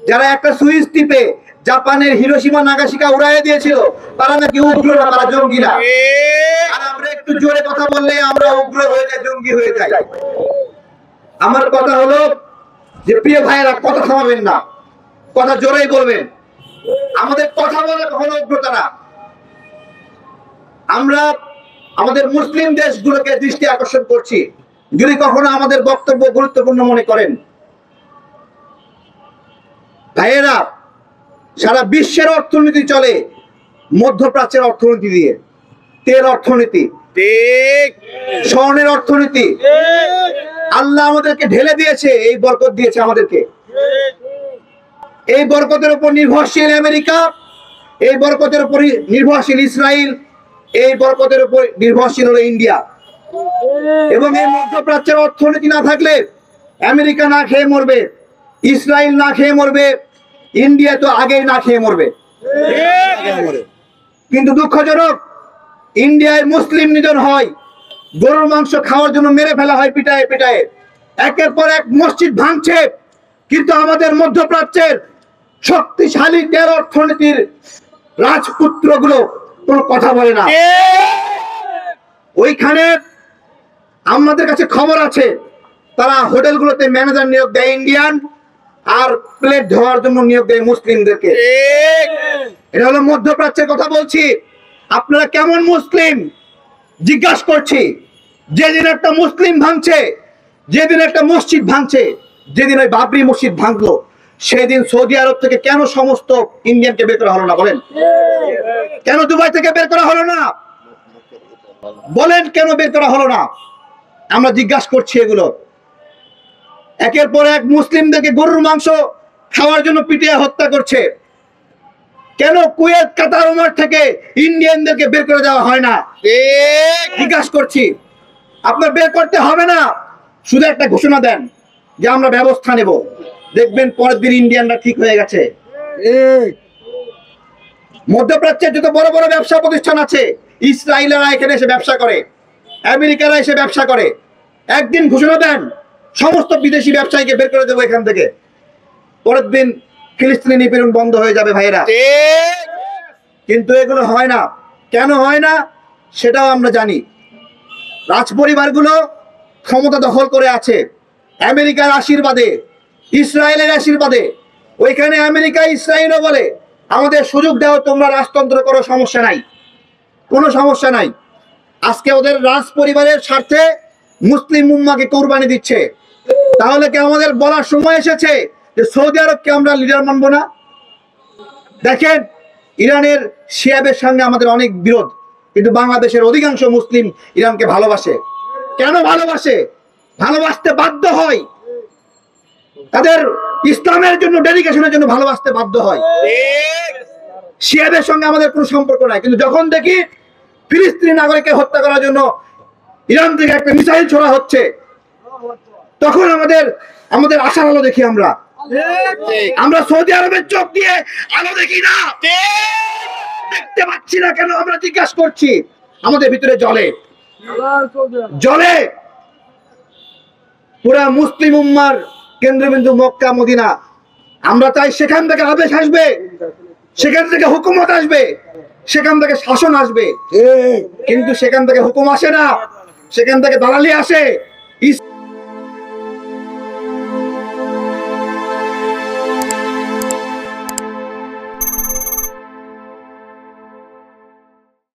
যারা একটা সুইচ টিপে জাপানের হিরোশিমা নাগাসাকি উড়াইয়ে দিয়েছিল তারা নাকি উগ্র না, তারা জঙ্গি না। আর আমরা একটু জোরে কথা বললে আমরা উগ্র হয়ে যাই, জঙ্গি হয়ে যাই। আমার কথা হলো যে প্রিয় ভাইয়েরা, কথা থামাবেন না, কথা জোরেই বলবেন। আমাদের কথা বলে কখনো উগ্রতা না। আমরা আমাদের মুসলিম দেশগুলোকে দৃষ্টি আকর্ষণ করছি, যদি কখনো আমাদের বক্তব্য গুরুত্বপূর্ণ মনে করেন। ভাইয়েরা, সারা বিশ্বের অর্থনীতি চলে মধ্যপ্রাচ্যের অর্থনীতি দিয়ে। তেল অর্থনীতি, স্বর্ণের অর্থনীতি আল্লাহ আমাদেরকে ঢেলে দিয়েছে, এই বরকত দিয়েছে আমাদেরকে। এই বরকতের উপর নির্ভরশীল আমেরিকা, এই বরকতের উপর নির্ভরশীল ইসরায়েল, এই বরকতের উপর নির্ভরশীল হলো ইন্ডিয়া। এবং এই মধ্যপ্রাচ্যের অর্থনীতি না থাকলে আমেরিকা না খেয়ে মরবে, ইসরায়েল না খেয়ে মরবে, ইন্ডিয়া তো আগেই না খেয়ে মরবে। কিন্তু দুঃখজনক, ইন্ডিয়ায় মুসলিম নিধন হয়, গরুর মাংস খাওয়ার জন্য মেরে ফেলা হয় পিটায়ে পিটায়ে, একের পর এক মসজিদ ভাঙছে। কিন্তু আমাদের মধ্যপ্রাচ্যের শক্তিশালী তেল অর্থনীতির রাজপুত্রগুলো কোনো কথা বলে না। ওইখানে আমাদের কাছে খবর আছে, তারা হোটেলগুলোতে ম্যানেজার নিয়োগ দেয় ইন্ডিয়ান, আর প্লেট ধোয়ার জন্য নিয়োগ দেয় মুসলিমদেরকে। এটা হলো মধ্যপ্রাচ্যের কথা বলছি। আপনারা কেমন মুসলিম জিজ্ঞাসা করছি। যেদিন একটা মুসলিম ভাঙছে, যেদিন একটা মসজিদ ভাঙছে, যেদিন ওই বাবরি মসজিদ ভাঙলো, সেদিন সৌদি আরব থেকে কেন সমস্ত ইন্ডিয়ানকে বের করা হলো না? বলেন কেন দুবাই থেকে বের করা হলো না? বলেন কেন বের করা হলো না? আমরা জিজ্ঞাসা করছি এগুলো। একের পর এক মুসলিমদেরকে গরুর মাংস খাওয়ার জন্য পিটিয়ে হত্যা করছে। কেন কুয়েত, কাতার, ওমান থেকে ইন্ডিয়ানদেরকে বের করে দেওয়া হয় না? জিজ্ঞাসা করছি। আপনার বের করতে হবে না, শুধু একটা ঘোষণা দেন যে আমরা ব্যবস্থা নেব, দেখবেন পরের দিন ইন্ডিয়ানরা ঠিক হয়ে গেছে। মধ্যপ্রাচ্যের যত বড় বড় ব্যবসা প্রতিষ্ঠান আছে, ইসরায়েলরা এখানে এসে ব্যবসা করে, আমেরিকারা এসে ব্যবসা করে। একদিন ঘোষণা দেন সমস্ত বিদেশি ব্যবসায়ীকে বের করে দেবো এখান থেকে, পরের দিন ফিলিস্তিনি নিপীড়ন বন্ধ হয়ে যাবে ভাইয়েরা। কিন্তু এগুলো হয় না। কেন হয় না সেটাও আমরা জানি। রাজপরিবারগুলো ক্ষমতা দখল করে আছে আমেরিকার আশীর্বাদে, ইসরায়েলের আশীর্বাদে। ওইখানে আমেরিকা ইসরায়েলও বলে আমাদের সুযোগ দাও, তোমরা রাজতন্ত্র করো, সমস্যা নাই, কোনো সমস্যা নাই। আজকে ওদের রাজ পরিবারের স্বার্থে মুসলিম উম্মাকে কোরবানি দিচ্ছে। তাহলে কি আমাদের বলার সময় এসেছে যে সৌদি আরবকে আমরা লিডার মানব না? দেখেন, ইরানের শিয়াদের সঙ্গে আমাদের অনেক বিরোধ, কিন্তু বাংলাদেশের অধিকাংশ মুসলিম ইরানকে ভালোবাসে। কেন ভালোবাসে? ভালোবাসতে বাধ্য হয়, তাদের ইসলামের জন্য ডেডিকেশনের জন্য ভালোবাসতে বাধ্য হয়। শিয়াদের সঙ্গে আমাদের কোনো সম্পর্ক নাই, কিন্তু যখন দেখি ফিলিস্তিনি নাগরিককে হত্যা করার জন্য ইরান থেকে একটা মিসাইল ছোড়া হচ্ছে, তখন আমাদের আশার আলো দেখি। আমরা সৌদি আরবের চোখ দিয়ে আলো দেখি না, দেখতে পাচ্ছি না কেন? আমরা জিজ্ঞাসা করছি। আমাদের ভিতরে জ্বলে পুরা মুসলিম উম্মার কেন্দ্রবিন্দু মক্কা মদিনা। আমরা চাই সেখান থেকে আদেশ আসবে, সেখান থেকে হুকুমত আসবে, সেখান থেকে শাসন আসবে। কিন্তু সেখান থেকে হুকুম আসে না, সেখান থেকে দালালি আসে।